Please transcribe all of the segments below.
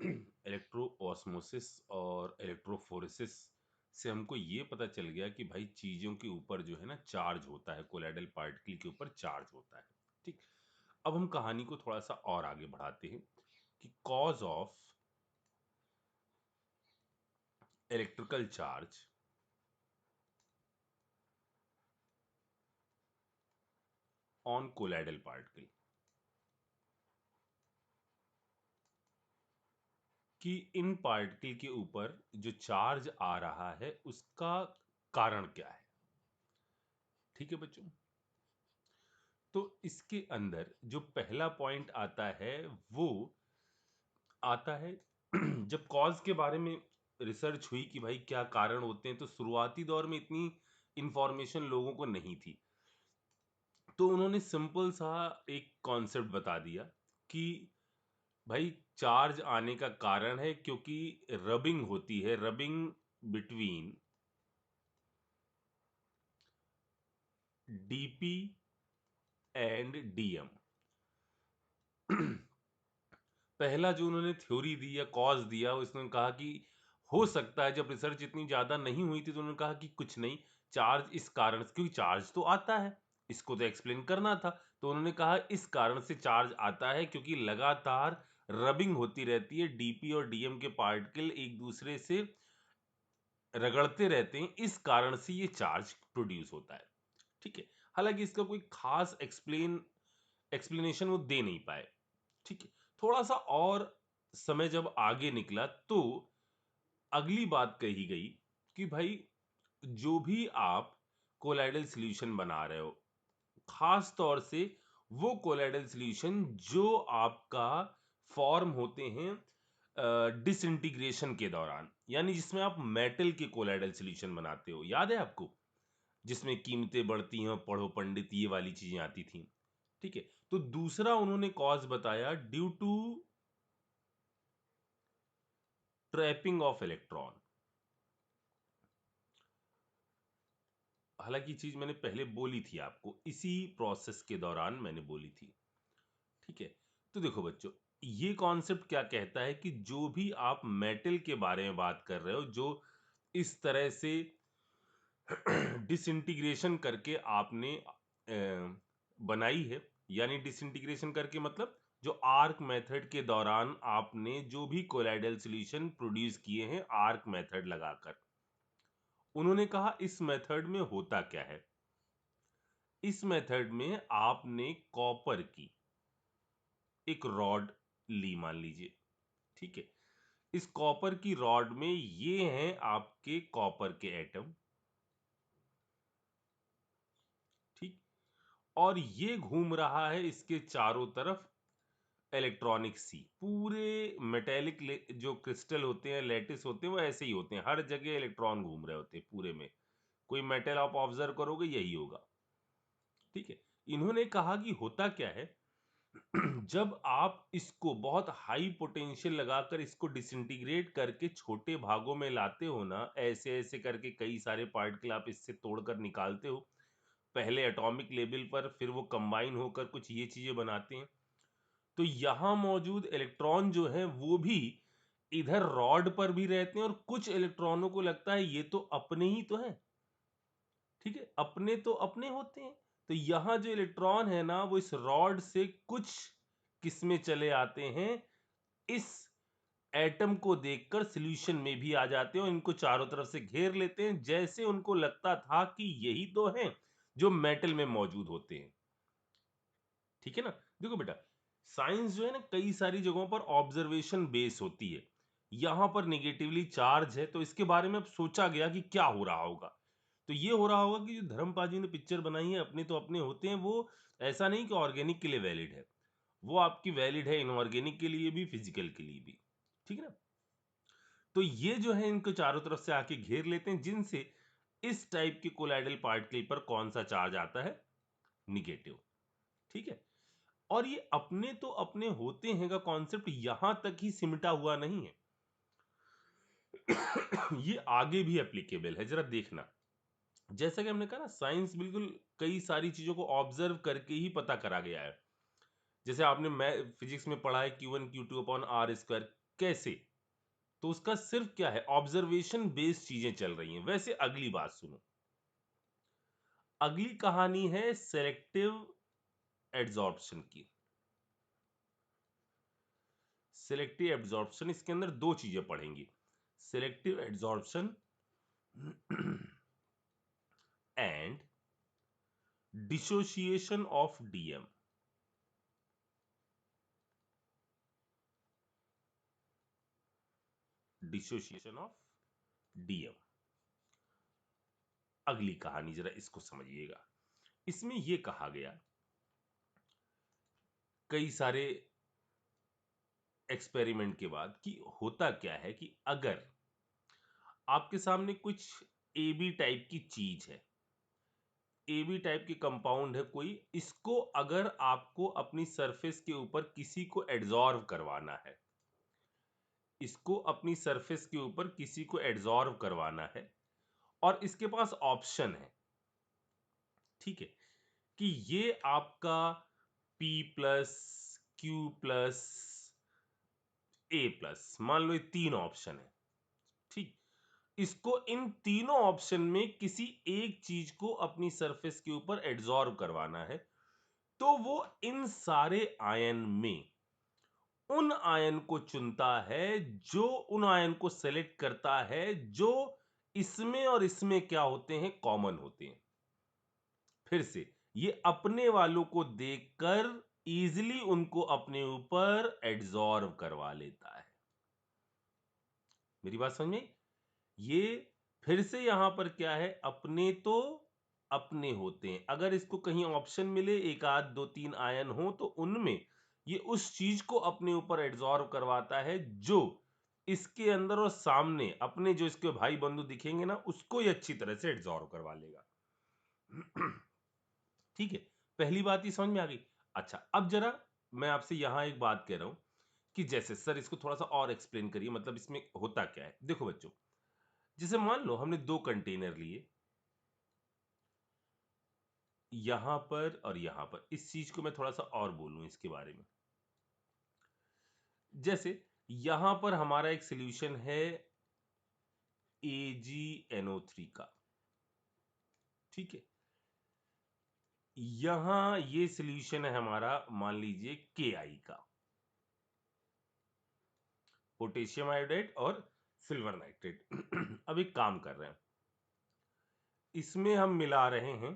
इलेक्ट्रोऑस्मोसिस और इलेक्ट्रोफोरेसिस से हमको ये पता चल गया कि भाई चीजों के ऊपर जो है ना चार्ज होता है, कोलाइडल पार्टिकल के ऊपर चार्ज होता है। ठीक। अब हम कहानी को थोड़ा सा और आगे बढ़ाते हैं कि cause of electrical charge on colloidal particle, कि इन पार्टिकल के ऊपर जो चार्ज आ रहा है उसका कारण क्या है। ठीक है बच्चों, तो इसके अंदर जो पहला पॉइंट आता है वो आता है जब कॉज के बारे में रिसर्च हुई कि भाई क्या कारण होते हैं, तो शुरुआती दौर में इतनी इंफॉर्मेशन लोगों को नहीं थी। तो उन्होंने सिंपल सा एक कॉन्सेप्ट बता दिया कि भाई चार्ज आने का कारण है क्योंकि रबिंग होती है, rubbing between DP and DM. पहला जो उन्होंने थ्योरी दी या कॉज दिया उसने कहा कि हो सकता है, जब रिसर्च इतनी ज्यादा नहीं हुई थी तो उन्होंने कहा कि कुछ नहीं, चार्ज इस कारण से, क्योंकि चार्ज तो आता है, इसको तो एक्सप्लेन करना था। तो उन्होंने कहा इस कारण से चार्ज आता है क्योंकि लगातार रबिंग होती रहती है, डीपी और डीएम के पार्टिकल एक दूसरे से रगड़ते रहते हैं, इस कारण से ये चार्ज प्रोड्यूस होता है। ठीक है। हालांकि इसका कोई खास एक्सप्लेनेशन वो दे नहीं पाए। ठीक है। थोड़ा सा और समय जब आगे निकला तो अगली बात कही गई कि भाई जो भी आप कोलाइडल सॉल्यूशन बना रहे हो, खास तौर से वो कोलाइडल सॉल्यूशन जो आपका फॉर्म होते हैं डिसइंटीग्रेशन के दौरान, यानी जिसमें आप मेटल के कोलाइडल सॉल्यूशन बनाते हो, याद है आपको, जिसमें कीमतें बढ़ती हैं, पढ़ो पंडित, ये वाली चीजें आती थी। ठीक है। तो दूसरा उन्होंने कॉज बताया due to trapping of electron. हालांकि चीज मैंने पहले बोली थी आपको, इसी प्रोसेस के दौरान मैंने बोली थी। ठीक है। तो देखो बच्चों, ये कॉन्सेप्ट क्या कहता है कि जो भी आप मेटल के बारे में बात कर रहे हो, जो इस तरह से डिसइंटीग्रेशन करके आपने बनाई है, यानी डिसइंटीग्रेशन करके मतलब जो आर्क मेथड के दौरान आपने जो भी कोलाइडल सॉल्यूशन प्रोड्यूस किए हैं आर्क मेथड लगाकर, उन्होंने कहा इस मेथड में होता क्या है। इस मेथड में आपने कॉपर की एक रॉड ली, मान लीजिए। ठीक है। इस कॉपर की रॉड में ये हैं आपके कॉपर के एटम। ठीक। और ये घूम रहा है इसके चारों तरफ इलेक्ट्रॉनिक सी, पूरे मेटेलिक जो क्रिस्टल होते हैं, लैटिस होते हैं, वो ऐसे ही होते हैं, हर जगह इलेक्ट्रॉन घूम रहे होते हैं पूरे में। कोई मेटल आप ऑब्जर्व करोगे यही होगा। ठीक है। इन्होंने कहा कि होता क्या है जब आप इसको बहुत हाई पोटेंशियल लगाकर इसको डिसइंटीग्रेट करके छोटे भागों में लाते हो ना, ऐसे ऐसे करके कई सारे पार्टिकल आप इससे तोड़कर निकालते हो, पहले एटॉमिक लेवल पर, फिर वो कंबाइन होकर कुछ ये चीजें बनाते हैं। तो यहां मौजूद इलेक्ट्रॉन जो है वो भी इधर रॉड पर भी रहते हैं, और कुछ इलेक्ट्रॉनों को लगता है ये तो अपने ही तो है। ठीक है। अपने तो अपने होते हैं। तो यहां जो इलेक्ट्रॉन है ना वो इस रॉड से कुछ किस्में चले आते हैं, इस एटम को देखकर सॉल्यूशन में भी आ जाते हैं और इनको चारों तरफ से घेर लेते हैं, जैसे उनको लगता था कि यही तो हैं जो मेटल में मौजूद होते हैं। ठीक है ना। देखो बेटा, साइंस जो है ना कई सारी जगहों पर ऑब्जर्वेशन बेस होती है। यहां पर निगेटिवली चार्ज है तो इसके बारे में अब सोचा गया कि क्या हो रहा होगा। तो ये हो रहा होगा कि जो धर्मपाल जी ने पिक्चर बनाई है अपने तो अपने होते हैं, वो ऐसा नहीं कि ऑर्गेनिक के लिए वैलिड है, वो आपकी वैलिड है इनऑर्गेनिक के लिए भी, फिजिकल के लिए भी। ठीक है ना। तो ये जो है इनको चारों तरफ से आके घेर लेते हैं, जिनसे इस टाइप के कोलाइडल पार्टिकल पर कौन सा चार्ज आता है, निगेटिव। ठीक है। और ये अपने तो अपने होते हैं का कॉन्सेप्ट यहां तक ही सिमटा हुआ नहीं है ये आगे भी एप्लीकेबल है, जरा देखना। जैसा कि हमने कहा ना, साइंस बिल्कुल कई सारी चीजों को ऑब्जर्व करके ही पता करा गया है। जैसे आपने मैं फिजिक्स में पढ़ा है Q1 Q2 upon are square, कैसे? तो उसका सिर्फ क्या है, ऑब्जर्वेशन बेस्ड चीजें चल रही हैं। वैसे अगली बात सुनो, अगली कहानी है सेलेक्टिव एड्सॉर्प्शन की। सेलेक्टिव एब्जॉर्प्शन, इसके अंदर दो चीजें पढ़ेंगी, selective absorption and dissociation of DM. Dissociation of DM, अगली कहानी जरा इसको समझिएगा। इसमें यह कहा गया, कई सारे एक्सपेरिमेंट के बाद, कि होता क्या है कि अगर आपके सामने कुछ ए बी टाइप की चीज है, ए बी टाइप की कंपाउंड है कोई, इसको अगर आपको अपनी सरफेस के ऊपर किसी को एड्सॉर्ब करवाना है, इसको अपनी सरफेस के ऊपर किसी को एड्सॉर्ब करवाना है, और इसके पास ऑप्शन है, ठीक है, कि ये आपका P plus, Q plus, A plus, मान लो ये तीन ऑप्शन है, ठीक। इसको इन तीनों ऑप्शन में किसी एक चीज को अपनी सरफेस के ऊपर एड्सॉर्ब करवाना है, तो वो इन सारे आयन में उन आयन को चुनता है, जो उन आयन को सेलेक्ट करता है जो इसमें और इसमें क्या होते हैं, कॉमन होते हैं। फिर से, ये अपने वालों को देखकर इजीली उनको अपने ऊपर एड्सॉर्ब करवा लेता है। मेरी बात समझ में? ये फिर से यहां पर क्या है, अपने तो अपने होते हैं, अगर इसको कहीं ऑप्शन मिले एक आध दो तीन आयन हो, तो उनमें ये उस चीज को अपने ऊपर एड्सॉर्ब करवाता है जो इसके अंदर और सामने अपने जो इसके भाई बंधु दिखेंगे ना, उसको ही अच्छी तरह से एड्सॉर्ब करवा लेगा। ठीक है, पहली बात ही समझ में आ गई। अच्छा, अब जरा मैं आपसे यहां एक बात कह रहा हूं कि जैसे सर इसको थोड़ा सा और एक्सप्लेन करिए, मतलब इसमें होता क्या है। देखो बच्चों, जैसे मान लो हमने दो कंटेनर लिए, यहां पर और यहां पर, इस चीज को मैं थोड़ा सा और बोलूं इसके बारे में। जैसे यहां पर हमारा एक सॉल्यूशन है AgNO3 का, ठीक है। यहां ये सॉल्यूशन है हमारा, मान लीजिए Ki का, पोटेशियम आयोडाइड और सिल्वर नाइट्रेट। अब एक काम कर रहे हैं, इसमें हम मिला रहे हैं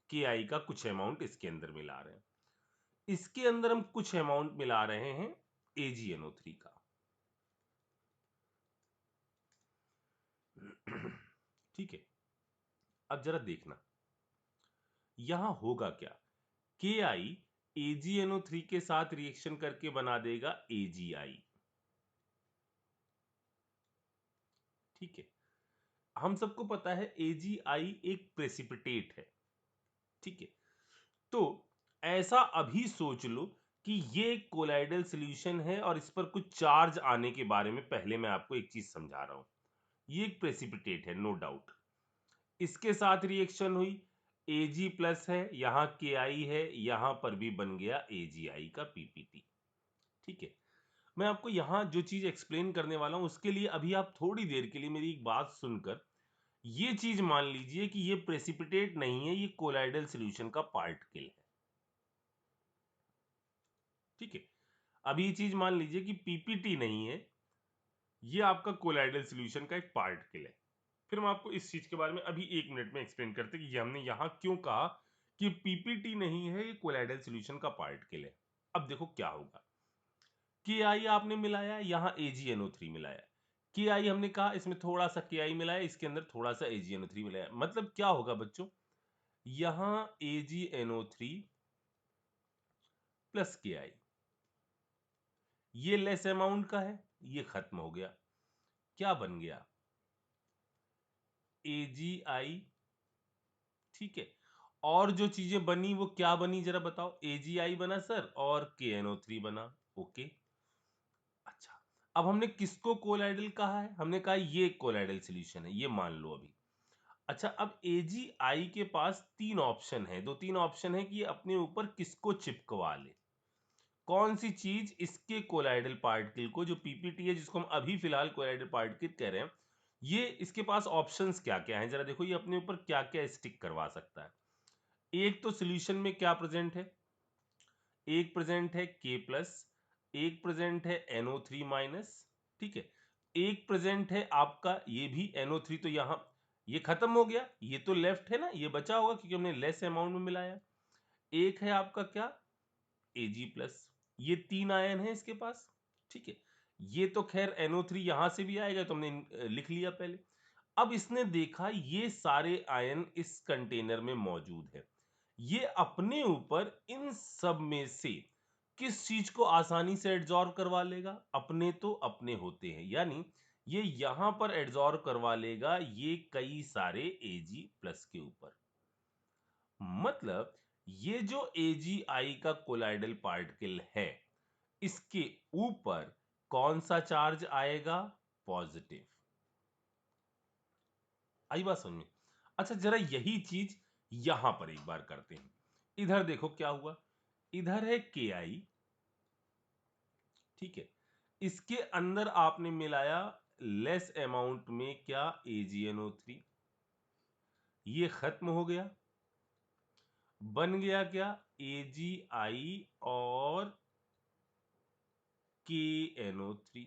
Ki का कुछ अमाउंट इसके अंदर मिला रहे हैं, इसके अंदर हम कुछ अमाउंट मिला रहे हैं AgNO3 का। ठीक है, अब जरा देखना यहां होगा क्या, Ki AgNO3 के साथ रिएक्शन करके बना देगा AgI, ठीक है। हम सबको पता है AgI एक प्रेसिपिटेट है, ठीक है। तो ऐसा अभी सोच लो कि ये एक कोलाइडल सॉल्यूशन है और इस पर कुछ चार्ज आने के बारे में पहले मैं आपको एक चीज समझा रहा हूं। ये एक प्रेसिपिटेट है, नो डाउट। इसके साथ रिएक्शन हुई, Ag प्लस है, यहां Ki है, यहां पर भी बन गया AgI का PPT, ठीक है। मैं आपको यहां जो चीज एक्सप्लेन करने वाला हूं, उसके लिए अभी आप थोड़ी देर के लिए मेरी एक बात सुनकर ये चीज मान लीजिए कि ये प्रेसिपिटेट नहीं है, ये कोलाइडल सॉल्यूशन का पार्टिकल है, ठीक है। अभी ये चीज मान लीजिए कि पीपीटी नहीं है, ये आपका कोलाइडल सॉल्यूशन का एक पार्टिकल है। फिर हम आपको इस चीज के बारे में अभी एक मिनट में एक्सप्लेन करते हैं कि ये हमने यहां क्यों कहा कि पीपीटी नहीं है, ये कोलाइडल सॉल्यूशन का पार्टिकल है। अब देखो क्या होगा, के आई आपने मिलाया, यहां AgNO3 मिलाया, के आई हमने कहा इसमें थोड़ा सा के आई मिलाया, इसके अंदर थोड़ा सा AgNO3 मिलाया, मतलब क्या होगा बच्चों, यहां AgNO3 प्लस के आई, ये लेस अमाउंट का है, ये खत्म हो गया, क्या बन गया, AgI, ठीक है। और जो चीजें बनी वो क्या बनी जरा बताओ, AgI बना सर और KNO3 बना, ओके। अच्छा, अब हमने किसको कोलाइडल कहा है, हमने कहा ये कोलाइडल सॉल्यूशन है, ये मान लो अभी। अच्छा, अब AgI के पास 3 ऑप्शन है, 2-3 ऑप्शन है कि ये अपने ऊपर किसको चिपकवा ले। कौन सी चीज इसके कोलाइडल पार्टिकल को, जो पीपीटी है जिसको हम अभी फिलहाल कोलाइडल पार्टिकल कह रहे हैं, ये इसके पास ऑप्शंस क्या-क्या हैं, जरा देखो ये अपने ऊपर क्या-क्या स्टिक करवा सकता है। एक तो सॉल्यूशन में क्या प्रेजेंट है, एक प्रेजेंट है K+, एक प्रेजेंट है NO3-, ठीक है। एक प्रेजेंट है आपका ये भी NO3, तो यहां ये खत्म हो गया, ये तो लेफ्ट है ना, ये बचा होगा क्योंकि हमने लेस अमाउंट में मिलाया। एक है आपका क्या, Ag+, ये 3 आयन है इसके पास, ठीक है। ये तो खैर NO3 यहां से भी आएगा, तो हमने लिख लिया पहले। अब इसने देखा ये सारे आयन इस कंटेनर में मौजूद है, ये अपने ऊपर इन सब में से किस चीज को आसानी से एड्सॉर्ब करवा लेगा, अपने तो अपने होते हैं, यानी ये यहां पर एड्सॉर्ब करवा लेगा ये कई सारे Ag+ के ऊपर। मतलब ये जो AgI का कोलाइडल पार्टिकल है, इसके ऊपर कौन सा चार्ज आएगा, पॉजिटिव। आई बात समझ में? अच्छा, जरा यही चीज यहां पर एक बार करते हैं। इधर देखो क्या हुआ, इधर है Ki, ठीक है। इसके अंदर आपने मिलाया लेस अमाउंट में क्या, AgNO3, ये खत्म हो गया, बन गया क्या, AgI और KNO3,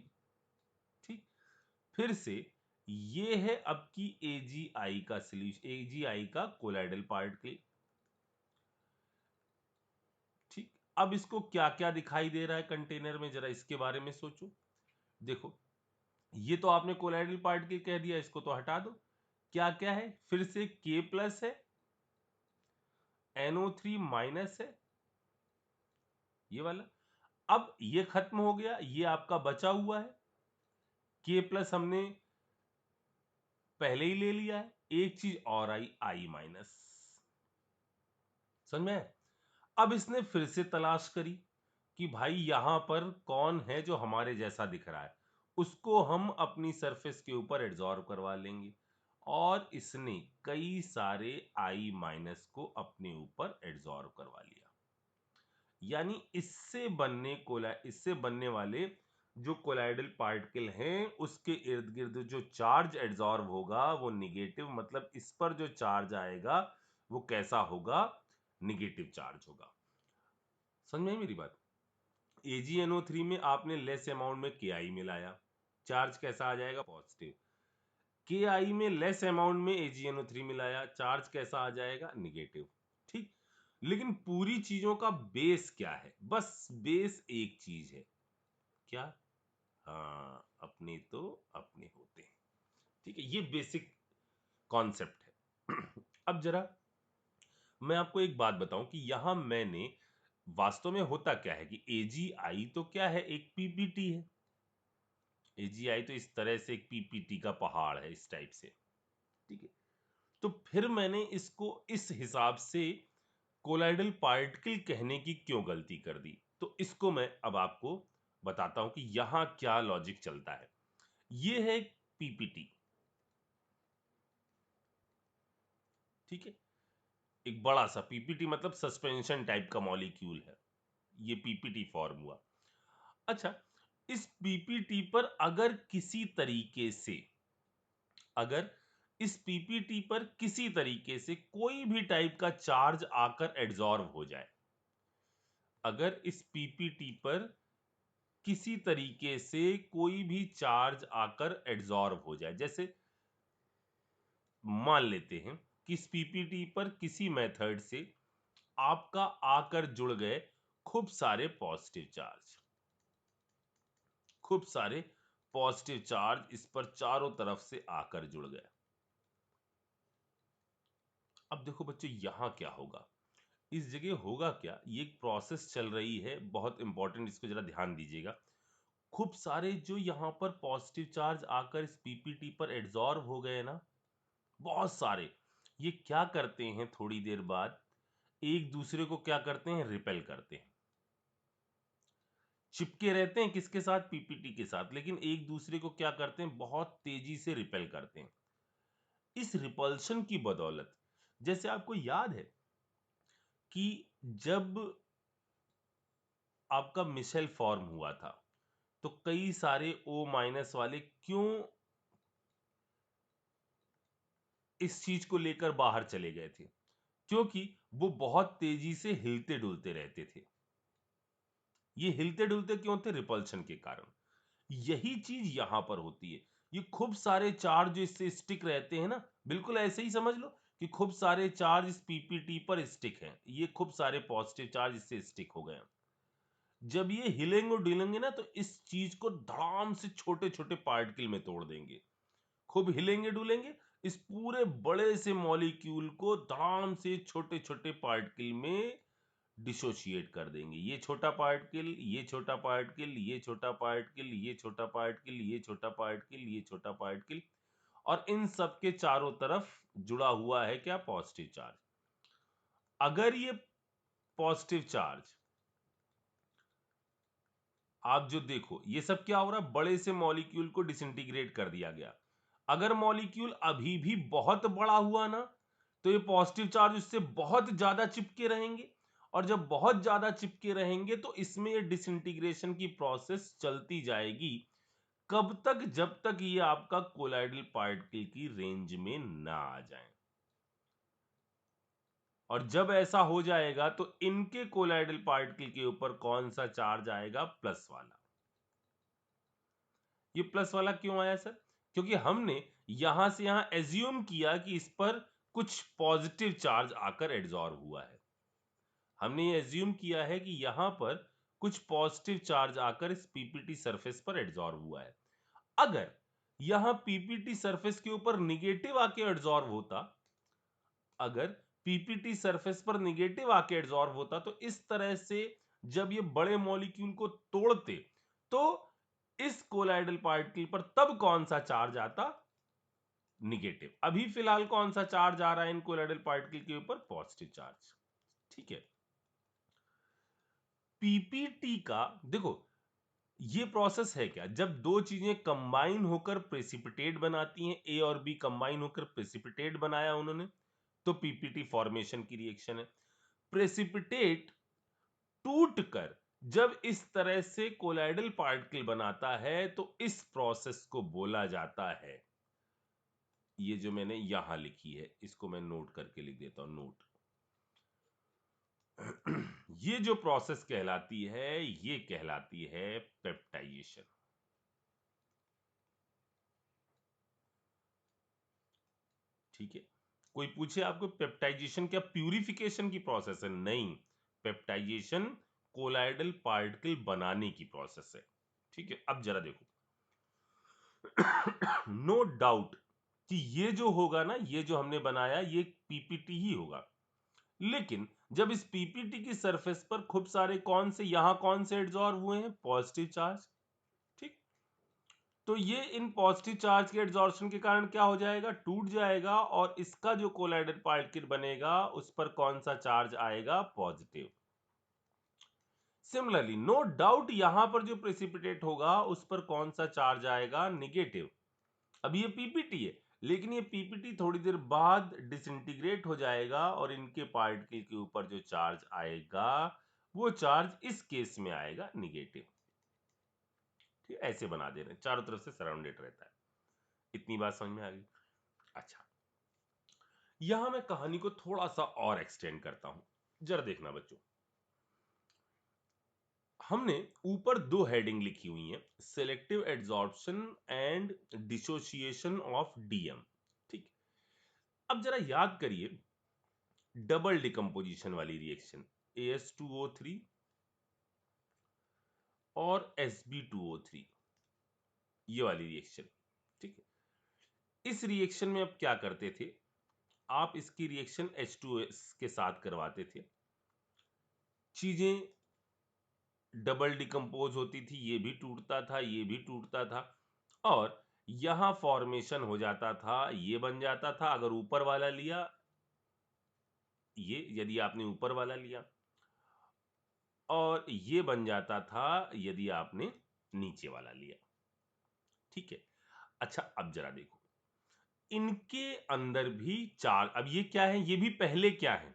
ठीक। फिर से ये है अब की AgI का सॉल्यूशन, AgI का कोलाइडल पार्टिकल, ठीक। अब इसको क्या क्या दिखाई दे रहा है कंटेनर में, जरा इसके बारे में सोचो। देखो ये तो आपने कोलाइडल पार्टिकल कह दिया, इसको तो हटा दो। क्या क्या है, फिर से K+ है, NO3- है, ये वाला। अब ये खत्म हो गया, ये आपका बचा हुआ है, K+ हमने पहले ही ले लिया है, एक चीज और आई, I-। समझ में आया? अब इसने फिर से तलाश करी कि भाई यहां पर कौन है जो हमारे जैसा दिख रहा है, उसको हम अपनी सरफेस के ऊपर एड्सॉर्ब करवा लेंगे, और इसने कई सारे I- को अपने ऊपर एड्सॉर्ब करवा लिया। यानी इससे बनने वाले जो कोलाइडल पार्टिकल हैं, उसके इर्द गिर्द जो चार्ज एड्सॉर्ब होगा वो निगेटिव, मतलब इस पर जो चार्ज आएगा वो कैसा होगा, निगेटिव चार्ज होगा। समझ में आई मेरी बात? AgNO3 में आपने लेस अमाउंट में Ki मिलाया, चार्ज कैसा आ जाएगा, पॉजिटिव। Ki में लेस अमाउंट में AgNO3 मिलाया, चार्ज कैसा आ जाएगा, निगेटिव, ठीक। लेकिन पूरी चीजों का बेस क्या है, बस बेस एक चीज है, क्या, हाँ, अपने तो अपने होते हैं, ठीक है। ये बेसिक कॉन्सेप्ट है। अब जरा मैं आपको एक बात बताऊं कि यहां मैंने वास्तव में होता क्या है कि AgI तो क्या है, एक पीपीटी है। AgI तो इस तरह से एक पीपीटी का पहाड़ है, इस टाइप से, ठीक है। तो फिर मैंने इसको इस हिसाब से कोलाइडल पार्टिकल कहने की क्यों गलती कर दी, तो इसको मैं अब आपको बताता हूं कि यहां क्या लॉजिक चलता है। ये है एक पीपीटी, ठीक है। एक बड़ा सा पीपीटी, मतलब सस्पेंशन टाइप का मॉलिक्यूल है, ये पीपीटी फॉर्म हुआ। अच्छा, इस पीपीटी पर अगर इस पीपीटी पर किसी तरीके से कोई भी टाइप का चार्ज आकर एड्सॉर्ब हो जाए, अगर इस पीपीटी पर किसी तरीके से कोई भी चार्ज आकर एड्सॉर्ब हो जाए, जैसे मान लेते हैं कि इस पीपीटी पर किसी मेथड से आपका आकर जुड़ गए खूब सारे पॉजिटिव चार्ज, खूब सारे पॉजिटिव चार्ज इस पर चारों तरफ से आकर जुड़ गए। अब देखो बच्चों यहां क्या होगा, इस जगह होगा क्या, ये एक प्रोसेस चल रही है बहुत इंपॉर्टेंट, इसको जरा ध्यान दीजिएगा। खूब सारे जो यहां पर पॉजिटिव चार्ज आकर इस पीपीटी पर एड्सॉर्ब हो गए ना, बहुत सारे, ये क्या करते हैं थोड़ी देर बाद, एक दूसरे को क्या करते हैं, रिपेल करते हैं। चिपके रहते हैं किसके साथ, पीपीटी के साथ, लेकिन एक दूसरे को क्या करते हैं, बहुत तेजी से रिपेल करते हैं। इस रिपल्शन की बदौलत, जैसे आपको याद है कि जब आपका मिशेल फॉर्म हुआ था तो कई सारे O- वाले क्यों इस चीज को लेकर बाहर चले गए थे? क्योंकि वो बहुत तेजी से हिलते डुलते रहते थे। ये हिलते डुलते क्यों थे? रिपल्शन के कारण। यही चीज यहां पर होती है। ये खूब सारे चार्ज जो इससे स्टिक रहते हैं ना, बिल्कुल ऐसे ही समझ लो कि खूब सारे चार्ज इस पीपीटी पर स्टिक हैं। ये खूब सारे पॉजिटिव चार्ज इससे स्टिक हो गए हैं। जब ये हिलेंगे और डुलेंगे ना, तो इस चीज को धड़ाम से छोटे छोटे पार्टिकल में तोड़ देंगे। खूब हिलेंगे डुलेंगे, इस पूरे बड़े से मॉलिक्यूल को धड़ाम से छोटे छोटे पार्टिकल में डिसोशिएट कर देंगे। ये छोटा पार्टिकल, ये छोटा पार्टिकल, ये छोटा पार्टिकल, ये छोटा पार्टिकल, ये छोटा पार्टिकल, ये छोटा पार्टिकल, और इन सब के चारों तरफ जुड़ा हुआ है क्या? Positive charge. अगर ये पॉजिटिव चार्ज, आप जो देखो ये सब क्या हो रहा है, बड़े से मॉलिक्यूल को डिसइंटीग्रेट कर दिया गया। अगर मॉलिक्यूल अभी भी बहुत बड़ा हुआ ना, तो ये पॉजिटिव चार्ज उससे बहुत ज्यादा चिपके रहेंगे, और जब बहुत ज्यादा चिपके रहेंगे तो इसमें ये डिसइंटीग्रेशन की प्रोसेस चलती जाएगी। कब तक? जब तक ये आपका कोलाइडल पार्टिकल की रेंज में ना आ जाए। और जब ऐसा हो जाएगा तो इनके कोलाइडल पार्टिकल के ऊपर कौन सा चार्ज आएगा? प्लस वाला। ये प्लस वाला क्यों आया सर? क्योंकि हमने यहां से यहां एज्यूम किया कि इस पर कुछ पॉजिटिव चार्ज आकर एड्सॉर्ब हुआ है। हमने ये एज्यूम किया है कि यहां पर कुछ पॉजिटिव चार्ज आकर इस पीपीटी सरफेस पर एड्सॉर्ब हुआ है। अगर यहां पीपीटी सरफेस के ऊपर निगेटिव आके एड्सॉर्ब होता, अगर पीपीटी सरफेस पर निगेटिव आके एड्सॉर्ब होता, तो इस तरह से जब ये बड़े मॉलिक्यूल को तोड़ते, तो इस कोलाइडल पार्टिकल पर तब कौन सा चार्ज आता? निगेटिव। अभी फिलहाल कौन सा चार्ज आ रहा है इन कोलाइडल पार्टिकल के ऊपर? Positive charge. ठीक है। पीपीटी का देखो, ये प्रोसेस है क्या? जब दो चीजें कंबाइन होकर प्रेसिपिटेट बनाती हैं, ए और बी कंबाइन होकर प्रेसिपिटेट बनाया उन्होंने, तो पीपीटी फॉर्मेशन की रिएक्शन है। प्रेसिपिटेट टूटकर जब इस तरह से कोलाइडल पार्टिकल बनाता है, तो इस प्रोसेस को बोला जाता है, ये जो मैंने यहां लिखी है इसको मैं नोट करके लिख देता हूं, नोट। ये जो प्रोसेस कहलाती है, ये कहलाती है पेप्टाइजेशन। ठीक है। कोई पूछे आपको पेप्टाइजेशन क्या प्यूरिफिकेशन की प्रोसेस है? नहीं, पेप्टाइजेशन कोलाइडल पार्टिकल बनाने की प्रोसेस है। ठीक है। अब जरा देखो, नो डाउट कि ये जो होगा ना, ये जो हमने बनाया ये पीपीटी ही होगा। लेकिन जब इस पीपीटी की सरफेस पर खूब सारे कौन से, यहां कौन से एड्सॉर्ब हुए हैं? Positive charge. ठीक। तो ये इन पॉजिटिव चार्ज के एड्सॉर्प्शन के कारण क्या हो जाएगा? टूट जाएगा, और इसका जो कोलाइडल पार्टिकल बनेगा उस पर कौन सा चार्ज आएगा? पॉजिटिव। सिमिलरली नो डाउट यहां पर जो प्रेसिपिटेट होगा उस पर कौन सा चार्ज आएगा? निगेटिव। अभी ये पीपीटी है, लेकिन ये पीपीटी थोड़ी देर बाद डिसइंटीग्रेट हो जाएगा, और इनके पार्टिकल के ऊपर जो चार्ज आएगा वो चार्ज इस केस में आएगा निगेटिव। ठीक, ऐसे बना दे रहे हैं, चारों तरफ से सराउंडेड रहता है। इतनी बात समझ में आ गई? अच्छा, यहां मैं कहानी को थोड़ा सा और एक्सटेंड करता हूं, जरा देखना बच्चों। हमने ऊपर दो हेडिंग लिखी हुई हैं, selective adsorption and dissociation of DM. ठीक। अब जरा याद करिए डबल डिकम्पोजिशन वाली रिएक्शन, AS2O3 और Sb2O3, ये वाली रिएक्शन। ठीक है। इस रिएक्शन में अब क्या करते थे, आप इसकी रिएक्शन H2S के साथ करवाते थे, चीजें डबल डिकम्पोज होती थी, ये भी टूटता था, ये भी टूटता था, और यहां फॉर्मेशन हो जाता था, ये बन जाता था अगर ऊपर वाला लिया, ये यदि आपने ऊपर वाला लिया, और ये बन जाता था यदि आपने नीचे वाला लिया। ठीक है। अच्छा, अब जरा देखो, इनके अंदर भी चार्ज, अब ये क्या है, ये भी पहले क्या है,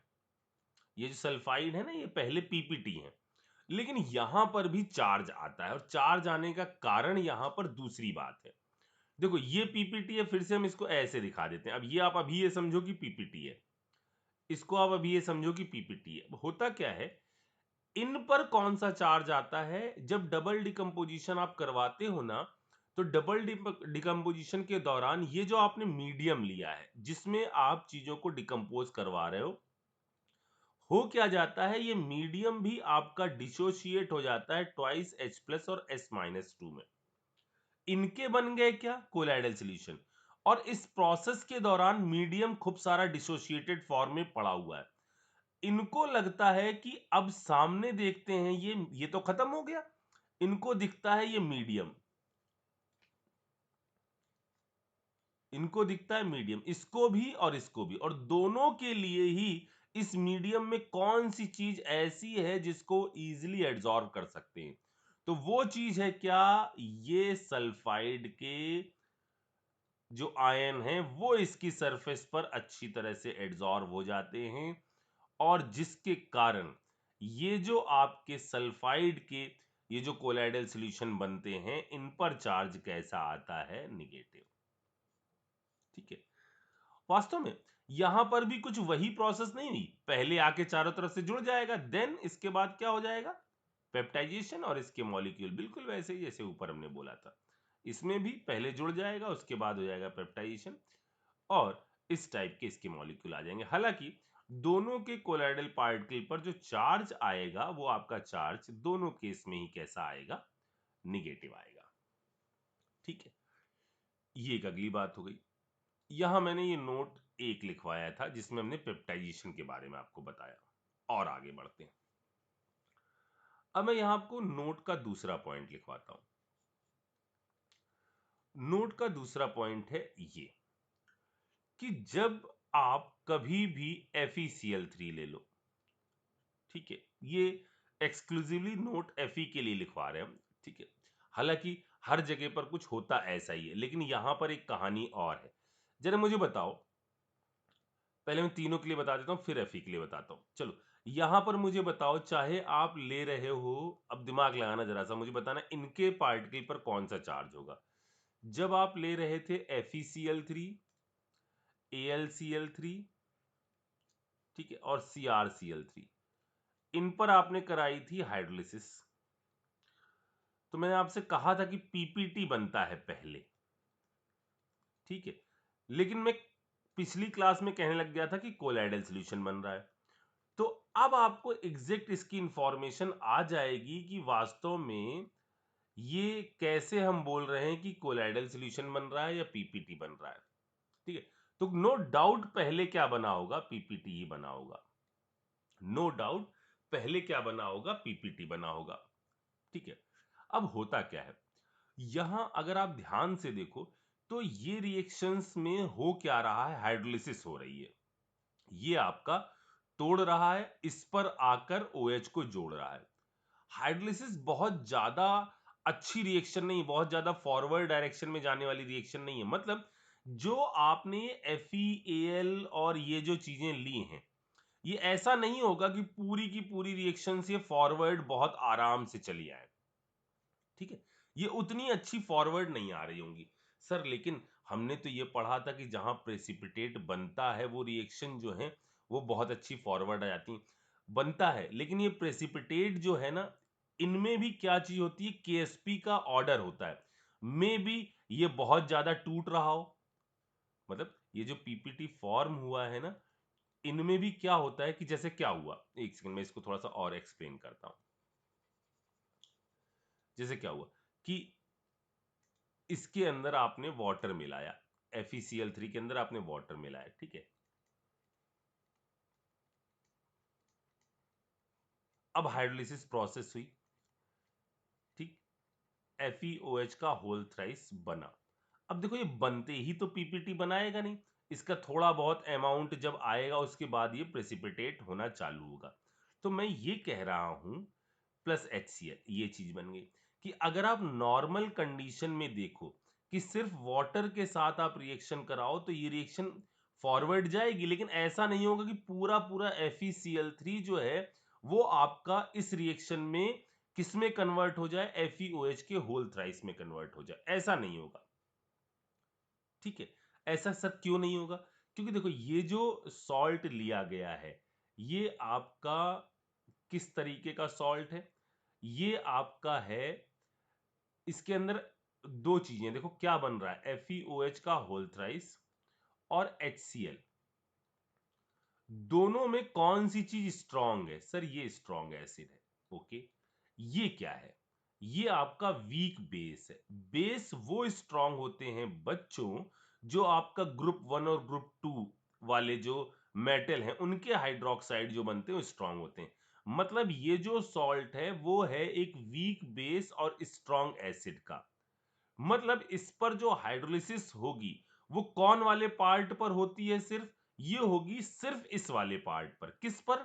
ये जो सल्फाइड है ना, ये पहले पीपीटी है, लेकिन यहां पर भी चार्ज आता है, और चार्ज आने का कारण यहां पर दूसरी बात है। देखो ये पीपीटी है, फिर से हम इसको ऐसे दिखा देते हैं। अब ये आप अभी ये समझो कि पीपीटी है, इसको आप अभी ये समझो कि पीपीटी है। होता क्या है, इन पर कौन सा चार्ज आता है, जब डबल डिकम्पोजिशन आप करवाते हो ना, तो डबल डिकम्पोजिशन के दौरान ये जो आपने मीडियम लिया है जिसमें आप चीजों को डिकम्पोज करवा रहे हो क्या जाता है, ये मीडियम भी आपका डिसोशिएट हो जाता है ट्वाइस H प्लस और S-2 में। इनके बन गए क्या, कोलाइडल सॉल्यूशन। और इस प्रोसेस के दौरान मीडियम खूब सारा डिसोशिएटेड फॉर्म में पड़ा हुआ है। इनको लगता है कि अब सामने देखते हैं, ये तो खत्म हो गया, इनको दिखता है ये मीडियम, इनको दिखता है मीडियम, इसको भी और इसको भी, और दोनों के लिए ही इस मीडियम में कौन सी चीज ऐसी है जिसको इजीली एब्जॉर्ब कर सकते हैं, तो वो चीज है क्या, ये सल्फाइड के जो आयन हैं वो इसकी सरफेस पर अच्छी तरह से एब्जॉर्ब हो जाते हैं, और जिसके कारण ये जो आपके सल्फाइड के ये जो कोलाइडल सॉल्यूशन बनते हैं, इन पर चार्ज कैसा आता है, निगेटिव। ठीक है, वास्तव में यहां पर भी कुछ वही प्रोसेस नहीं हुई, पहले आके चारों तरफ से जुड़ जाएगा, देन इसके बाद क्या हो जाएगा, पेप्टाइजेशन, और इसके मॉलिक्यूल बिल्कुल वैसे ही जैसे ऊपर हमने बोला था, इसमें भी पहले जुड़ जाएगा, उसके बाद हो जाएगा पेप्टाइजेशन, और इस टाइप के इसके मॉलिक्यूल आ जाएंगे। हालांकि दोनों के कोलाइडल पार्टिकल पर जो चार्ज आएगा वो आपका चार्ज दोनों केस में ही कैसा आएगा, निगेटिव आएगा। ठीक है, ये एक अगली बात हो गई। यहां मैंने ये नोट एक लिखवाया था जिसमें हमने पेप्टाइजेशन के बारे में आपको बताया, और आगे बढ़ते हैं। अब मैं यहां आपको नोट का दूसरा पॉइंट लिखवाता हूं। नोट का दूसरा पॉइंट है ये कि जब आप कभी भी FeCl3 ले लो, ठीक है, ये एक्सक्लूसिवली नोट Fe के लिए लिखवा रहे हैं हम, ठीक है, हालांकि हर जगह पर कुछ होता ऐसा ही है, लेकिन यहां पर एक कहानी और है। जरा मुझे बताओ, पहले मैं तीनों के लिए बता देता हूं, फिर Fe के लिए बताता हूं। चलो यहां पर मुझे बताओ, चाहे आप ले रहे हो, अब दिमाग लगाना जरा सा, मुझे बताना इनके पार्टिकल पर कौन सा चार्ज होगा। जब आप ले रहे थे FeCl3, AlCl3, ठीक है, और CrCl3, इन पर आपने कराई थी हाइड्रोलिसिस, तो मैंने आपसे कहा था कि पीपीटी बनता है पहले, ठीक है, लेकिन मैं पिछली क्लास में कहने लग गया था कि कोलाइडल सॉल्यूशन बन रहा है, तो अब आपको एग्जैक्ट इसकी इंफॉर्मेशन आ जाएगी कि वास्तव में ये कैसे हम बोल रहे हैं कि कोलाइडल सॉल्यूशन बन रहा है या पीपीटी बन रहा है। ठीक है, तो नो डाउट पहले क्या बना होगा, पीपीटी ही बना होगा, नो डाउट पहले क्या बना होगा, पीपीटी बना होगा। ठीक है, अब होता क्या है, यहां अगर आप ध्यान से देखो तो ये रिएक्शंस में हो क्या रहा है, हाइड्रोलिसिस हो रही है, ये आपका तोड़ रहा है, इस पर आकर OH को जोड़ रहा है। हाइड्रोलिसिस बहुत ज्यादा अच्छी रिएक्शन नहीं, बहुत ज्यादा फॉरवर्ड डायरेक्शन में जाने वाली रिएक्शन नहीं है, मतलब जो आपने FeAl और ये जो चीजें ली हैं, ये ऐसा नहीं होगा कि पूरी की पूरी रिएक्शन से फॉरवर्ड बहुत आराम से चली आए, ठीक है, ये उतनी अच्छी फॉरवर्ड नहीं आ रही होंगी। सर लेकिन हमने तो ये पढ़ा था कि जहां प्रेसिपिटेट बनता है वो रिएक्शन जो है वो बहुत अच्छी फॉरवर्ड आ जाती है, बनता है, लेकिन ये प्रेसिपिटेट जो है ना, इनमें भी क्या चीज होती है, KSP का ऑर्डर होता है, मे बी ये बहुत ज्यादा टूट रहा हो, मतलब ये जो पीपीटी फॉर्म हुआ है ना, इनमें भी क्या होता है कि जैसे क्या हुआ, एक सेकंड में इसको थोड़ा सा और एक्सप्लेन करता हूं। जैसे क्या हुआ कि इसके अंदर आपने वाटर मिलाया, FeCl3 के अंदर आपने वाटर मिलाया, ठीक है, अब हाइड्रोलिसिस प्रोसेस हुई, ठीक, FeOH का होल थ्राइस बना। अब देखो ये बनते ही तो पीपीटी बनाएगा नहीं, इसका थोड़ा बहुत अमाउंट जब आएगा उसके बाद ये प्रेसिपिटेट होना चालू होगा, तो मैं ये कह रहा हूं प्लस HCl, ये चीज बन गई कि अगर आप नॉर्मल कंडीशन में देखो कि सिर्फ वाटर के साथ आप रिएक्शन कराओ तो ये रिएक्शन फॉरवर्ड जाएगी, लेकिन ऐसा नहीं होगा कि पूरा पूरा FeCl3 जो है वो आपका इस रिएक्शन में किस में कन्वर्ट हो जाए, FeOH के होल थ्राइस में कन्वर्ट हो जाए, ऐसा नहीं होगा। ठीक है, ऐसा सर क्यों नहीं होगा? क्योंकि देखो ये जो सॉल्ट लिया गया है ये आपका किस तरीके का सॉल्ट है? ये आपका है, इसके अंदर दो चीजें देखो क्या बन रहा है, FeOH का होल थ्राइस और HCl, दोनों में कौन सी चीज स्ट्रांग है? सर ये स्ट्रांग एसिड है। ओके, ये क्या है? ये आपका वीक बेस है। बेस वो स्ट्रांग होते हैं बच्चों जो आपका ग्रुप 1 और ग्रुप 2 वाले जो मेटल हैं उनके हाइड्रोक्साइड जो बनते हैं वो स्ट्रांग होते हैं। मतलब ये जो सॉल्ट है वो है एक वीक बेस और स्ट्रांग एसिड का। मतलब इस पर जो हाइड्रोलिसिस होगी वो कौन वाले पार्ट पर होती है? सिर्फ ये होगी सिर्फ इस वाले पार्ट पर। किस पर?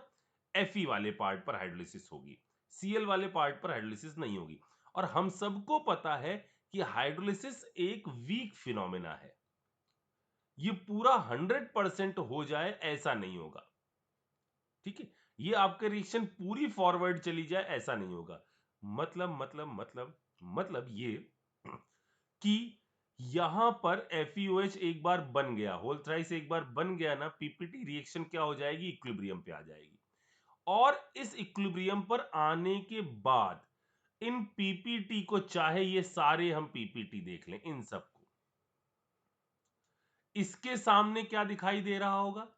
Fe वाले पार्ट पर हाइड्रोलिसिस होगी, Cl वाले पार्ट पर हाइड्रोलिसिस नहीं होगी। और हम सबको पता है कि हाइड्रोलिसिस एक वीक फिनोमेना है, ये पूरा 100% हो जाए ऐसा नहीं होगा। ठीक है, ये आपके रिएक्शन पूरी फॉरवर्ड चली जाए ऐसा नहीं होगा। मतलब ये कि यहां पर FeOH एक बार बन गया, होल थ्राइस एक बार बन गया ना, पीपीटी रिएक्शन क्या हो जाएगी? इक्विलिब्रियम पे आ जाएगी। और इस इक्विलिब्रियम पर आने के बाद इन पीपीटी को, चाहे ये सारे हम पीपीटी देख लें इन सबको, इसके सामने क्या दिखाई दे रहा होगा?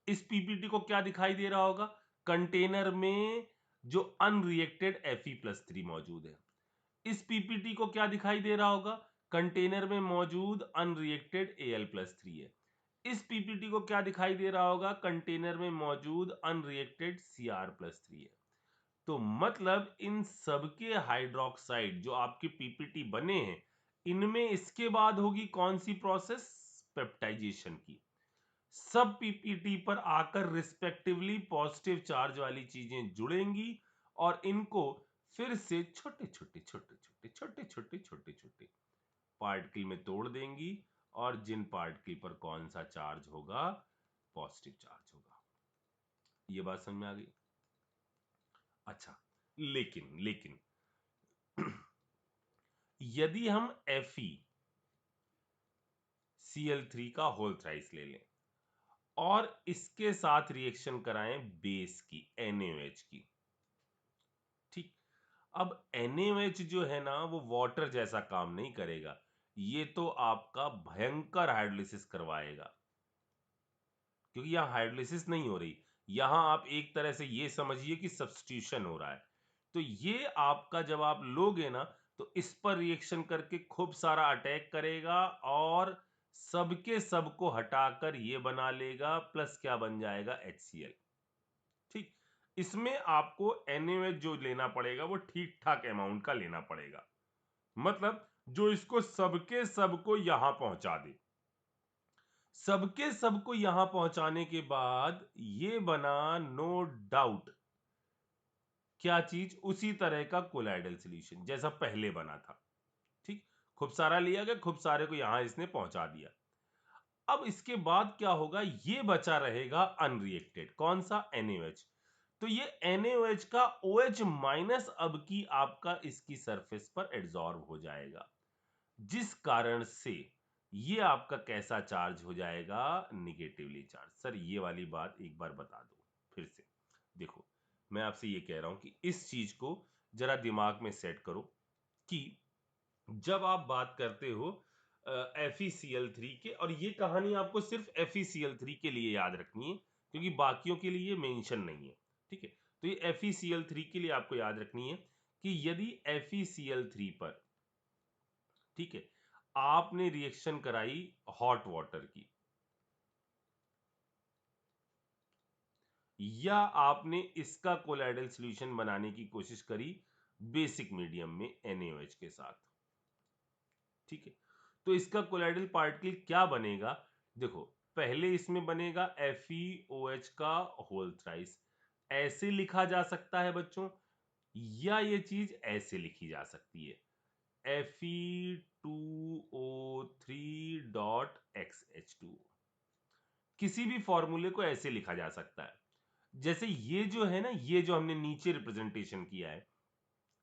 इस पीपीटी को क्या दिखाई दे रहा होगा? कंटेनर में जो अनरिएक्टेड Fe+3 मौजूद है। इस पीपीटी को क्या दिखाई दे रहा होगा? कंटेनर में मौजूद अनरिएक्टेड Al+3 है। इस पीपीटी को क्या दिखाई दे रहा होगा? कंटेनर में मौजूद अनरिएक्टेड Cr+3 है। तो मतलब इन सबके हाइड्रोक्साइड जो आपके पीपीटी बने हैं इनमें इसके बाद होगी कौन सी प्रोसेस? पेप्टाइजेशन की। सब पीपीटी पर आकर रिस्पेक्टिवली पॉजिटिव चार्ज वाली चीजें जुड़ेंगी और इनको फिर से छोटे छोटे छोटे छोटे छोटे छोटे छोटे छोटे पार्टिकल में तोड़ देंगी और जिन पार्टिकल पर कौन सा चार्ज होगा? पॉजिटिव चार्ज होगा। ये बात समझ में आ गई? अच्छा, लेकिन लेकिन यदि हम FeCl3 का होल थ्राइस ले लें और इसके साथ रिएक्शन कराएं बेस की, NaOH की, ठीक, अब NaOH जो है ना वो वाटर जैसा काम नहीं करेगा, ये तो आपका भयंकर हाइड्रोलिसिस करवाएगा, क्योंकि यहां हाइड्रोलिसिस नहीं हो रही, यहां आप एक तरह से ये समझिए कि सब्स्टिट्यूशन हो रहा है। तो ये आपका जब आप लोगे ना तो इस पर रिएक्शन करके खूब सारा अटैक करेगा और सबके सबको हटाकर ये बना लेगा, प्लस क्या बन जाएगा? HCl। ठीक, इसमें आपको NaOH जो लेना पड़ेगा वो ठीक ठाक अमाउंट का लेना पड़ेगा, मतलब जो इसको सबके सबको यहां पहुंचा दे। सबके सबको यहां पहुंचाने के बाद ये बना नो डाउट क्या चीज? उसी तरह का कोलाइडल सॉल्यूशन जैसा पहले बना था। ठीक, खूब सारा लिया गया, खूब सारे को यहां इसने पहुंचा दिया। अब इसके बाद क्या होगा? ये बचा रहेगा अनरिएक्टेड, कौन सा? NaOH। तो ये NaOH का OH माइनस अब की आपका इसकी सरफेस पर एड्सॉर्ब हो जाएगा, जिस कारण से ये आपका कैसा चार्ज हो जाएगा? Negatively charge. सर ये वाली बात एक बार बता दो फिर से। देखो, मैं आपसे ये कह रहा हूं कि इस चीज को जरा दिमाग में सेट करो कि जब आप बात करते हो FeCl3 के, और ये कहानी आपको सिर्फ FeCl3 के लिए याद रखनी है क्योंकि बाकियों के लिए मेंशन नहीं है। ठीक है, तो ये FeCl3 के लिए आपको याद रखनी है कि यदि FeCl3 पर, ठीक है, आपने रिएक्शन कराई हॉट वाटर की या आपने इसका कोलाइडल सॉल्यूशन बनाने की कोशिश करी बेसिक मीडियम में NaOH के साथ, ठीक है, तो इसका कोलाइडल पार्टिकल क्या बनेगा? देखो, पहले इसमें बनेगा FeOH का होल थ्राइस। ऐसे लिखा जा सकता है बच्चों, या ये चीज ऐसे लिखी जा सकती है, Fe2O3.XH2। किसी भी फॉर्मूले को ऐसे लिखा जा सकता है, जैसे ये जो है ना, ये जो हमने नीचे रिप्रेजेंटेशन किया है,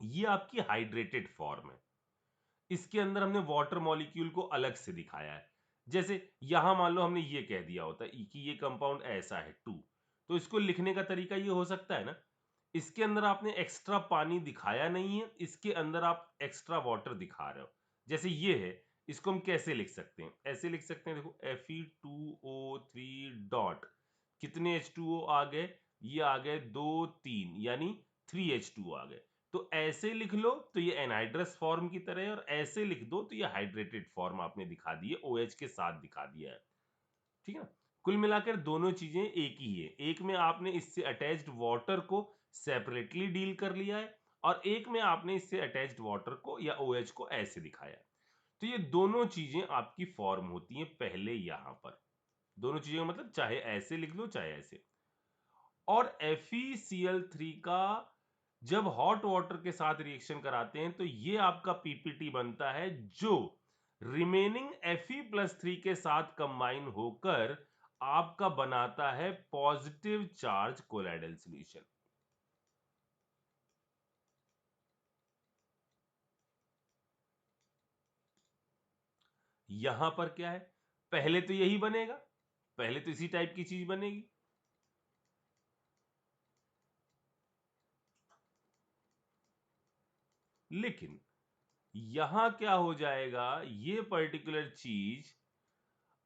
ये आपकी हाइड्रेटेड फॉर्म है। इसके अंदर हमने वाटर मॉलिक्यूल को अलग से दिखाया है। जैसे यहां मान लो हमने ये कह दिया होता कि ये कंपाउंड ऐसा है 2, तो इसको लिखने का तरीका ये हो सकता है ना, इसके अंदर आपने एक्स्ट्रा पानी दिखाया नहीं है, इसके अंदर आप एक्स्ट्रा वाटर दिखा रहे हो। जैसे ये है, इसको हम कैसे लिख सकते हैं? ऐसे लिख सकते हैं, देखो Fe2O3 डॉट, कितने H2O आ गए? ये आ गए 2 3, यानी 3H2O आ गए। तो ऐसे लिख लो तो ये एनहाइड्रस फॉर्म की तरह है, और ऐसे लिख दो तो ये हाइड्रेटेड फॉर्म आपने दिखा दी है, OH के साथ दिखा दिया है। ठीक है ना? कुल मिलाकर दोनों चीजें एक ही है। एक में आपने इससे अटैच्ड वाटर को सेपरेटली डील कर लिया है, और एक में आपने इससे अटैच्ड वाटर को या OH को ऐसे दिखाया है। तो ये दोनों चीजें आपकी फॉर्म होती हैं पहले यहां पर। दोनों चीजें का मतलब चाहे ऐसे लिख लो चाहे ऐसे। और FeCl3 का जब हॉट वाटर के साथ रिएक्शन कराते हैं तो ये आपका पीपीटी बनता है, जो रिमेनिंग Fe+3 के साथ कंबाइन होकर आपका बनाता है पॉजिटिव चार्ज कोलाइडल सॉल्यूशन। यहां पर क्या है, पहले तो यही बनेगा, पहले तो इसी टाइप की चीज बनेगी। लेकिन यहां क्या हो जाएगा, ये पर्टिकुलर चीज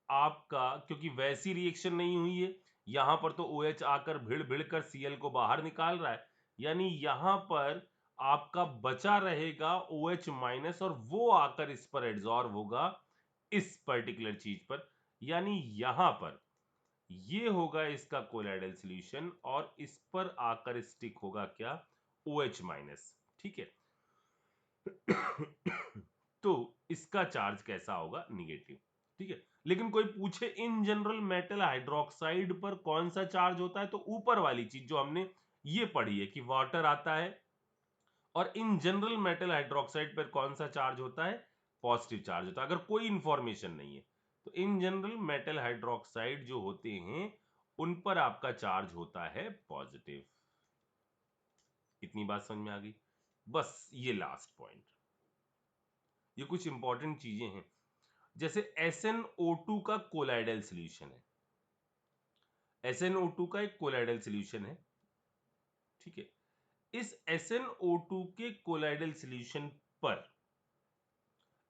आपका, क्योंकि वैसी रिएक्शन नहीं हुई है, यहां पर तो OH आकर भिड़ भिड़ कर Cl को बाहर निकाल रहा है, यानी यहां पर आपका बचा रहेगा OH माइनस, और वो आकर इस पर एड्सॉर्ब होगा इस पर्टिकुलर चीज पर, यानी यहां पर ये होगा इसका कोलाइडल सॉल्यूशन, और इस पर आकर स्टिक होगा क्या, OH माइनस। ठीक है। तो इसका चार्ज कैसा होगा, निगेटिव। ठीक है। लेकिन कोई पूछे इन जनरल मेटल हाइड्रोक्साइड पर कौन सा चार्ज होता है, तो ऊपर वाली चीज जो हमने ये पढ़ी है कि वाटर आता है, और इन जनरल मेटल हाइड्रोक्साइड पर कौन सा चार्ज होता है, पॉजिटिव चार्ज होता है, अगर कोई इंफॉर्मेशन नहीं है। तो इन जनरल मेटल हाइड्रोक्साइड जो होते हैं उन पर आपका चार्ज होता है पॉजिटिव। इतनी बात समझ में आ गई? बस ये लास्ट पॉइंट, ये कुछ इंपॉर्टेंट चीजें हैं। जैसे SnO2 का कोलाइडल सॉल्यूशन है, SnO2 का एक कोलाइडल सॉल्यूशन है। ठीक है। इस SnO2 के कोलाइडल सॉल्यूशन पर,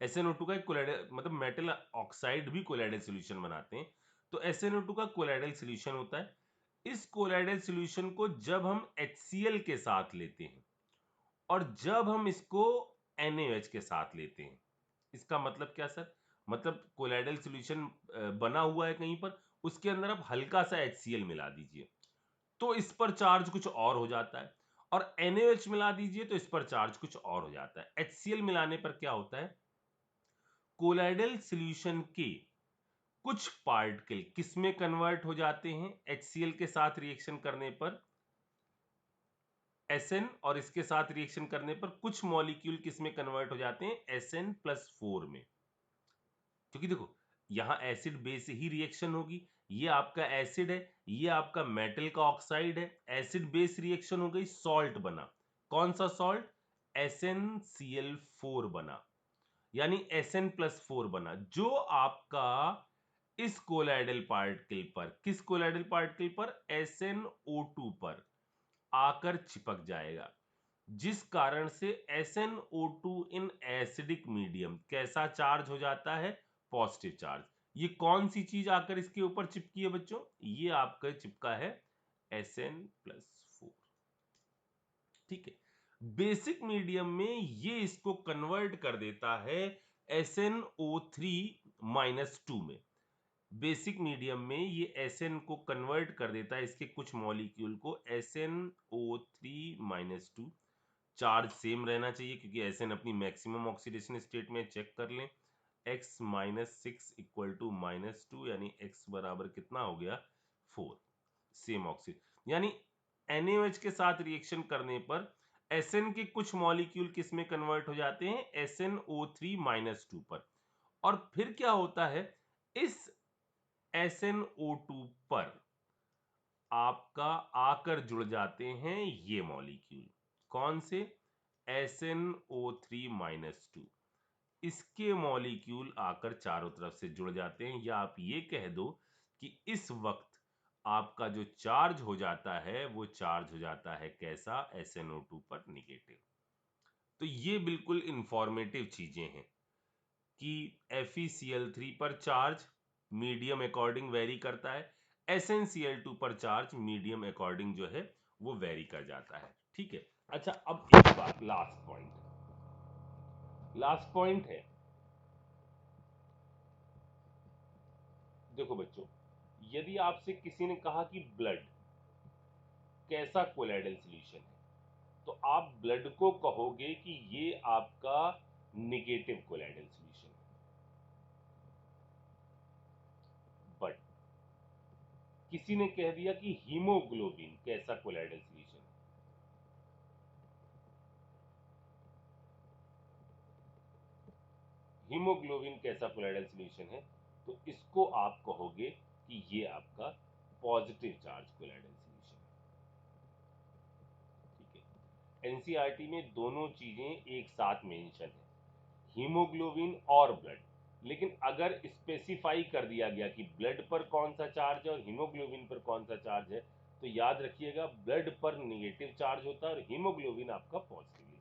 SnO2 का एक कोलाइडल मतलब मेटल ऑक्साइड भी कोलाइडल सॉल्यूशन बनाते हैं, तो SnO2 का कोलाइडल सॉल्यूशन होता है। इस कोलाइडल सॉल्यूशन को जब हम HCl के साथ लेते हैं, और जब हम इसको NaOH के साथ लेते हैं, इसका मतलब क्या सर, मतलब कोलाइडल सॉल्यूशन बना हुआ है कहीं पर, उसके अंदर आप हल्का सा HCl मिला दीजिए तो इस पर चार्ज कुछ और हो जाता है, और NaOH मिला दीजिए तो इस पर चार्ज कुछ और हो जाता है। HCl मिलाने पर क्या होता है, कोलाइडल सॉल्यूशन के कुछ पार्टिकल किस में कन्वर्ट हो जाते हैं, HCl के साथ रिएक्शन करने पर Sn, और इसके साथ रिएक्शन करने पर कुछ मॉलिक्यूल किस में कन्वर्ट हो जाते हैं, Sn+4 में। क्योंकि देखो यहां एसिड बेस ही रिएक्शन होगी, ये आपका एसिड है, ये आपका मेटल का ऑक्साइड है, एसिड बेस रिएक्शन हो गई, सॉल्ट बना। कौन सा सॉल्ट, SnCl4 बना, यानी Sn+4 बना, जो आपका इस कोलाइडल पार्टिकल पर, किस कोलाइडल पार्टिकल पर, SnO2 पर आकर चिपक जाएगा, जिस कारण से SnO2 इन एसिडिक मीडियम कैसा चार्ज हो जाता है, पॉजिटिव चार्ज। ये कौन सी चीज आकर इसके ऊपर चिपकी है बच्चों, ये आपका चिपका है Sn+4। ठीक है। बेसिक मीडियम में ये इसको कन्वर्ट कर देता है SnO3-2 में। बेसिक मीडियम में ये Sn को कन्वर्ट कर देता है, इसके कुछ मॉलिक्यूल को, SnO3-2। चार्ज सेम रहना चाहिए क्योंकि Sn अपनी मैक्सिमम ऑक्सीडेशन स्टेट में, चेक कर लें, x-6 इक्वल टू -2, यानी x बराबर कितना हो गया, 4। सेम ऑक्सीजन, यानी NaOH के साथ रिएक्शन करने पर SN के कुछ मॉलिक्यूल किस में कन्वर्ट हो जाते हैं, SnO3 - 2 पर। और फिर क्या होता है, इस SnO2 पर आपका आकर जुड़ जाते हैं ये मॉलिक्यूल। कौन से, SnO3 - 2। इसके मॉलिक्यूल आकर चारों तरफ से जुड़ जाते हैं, या आप ये कह दो कि इस वक्त आपका जो चार्ज हो जाता है वो चार्ज हो जाता है कैसा, SnO2 पर निगेटिव। तो ये बिल्कुल इंफॉर्मेटिव चीजें हैं कि FeCl3 पर चार्ज मीडियम अकॉर्डिंग वेरी करता है, SnCl2 पर चार्ज मीडियम अकॉर्डिंग जो है वो वेरी कर जाता है। ठीक है। अच्छा, अब एक बात, लास्ट पॉइंट है। देखो बच्चों, यदि आपसे किसी ने कहा कि ब्लड कैसा कोलाइडल सॉल्यूशन है, तो आप ब्लड को कहोगे कि ये आपका निगेटिव कोलाइडल सॉल्यूशन है। बट किसी ने कह दिया कि हीमोग्लोबिन कैसा कोलाइडल सॉल्यूशन है, हीमोग्लोबिन कैसा कोलाइडल सॉल्यूशन है, तो इसको आप कहोगे कि ये आपका पॉजिटिव चार्ज कोलाइडल सॉल्यूशन है। ठीक है। एनसीईआरटी में दोनों चीजें एक साथ मेंशन है, हीमोग्लोबिन और ब्लड। लेकिन अगर स्पेसिफाई कर दिया गया कि ब्लड पर कौन सा चार्ज है और हीमोग्लोबिन पर कौन सा चार्ज है, तो याद रखिएगा ब्लड पर निगेटिव चार्ज होता है और हीमोग्लोबिन आपका पॉजिटिव।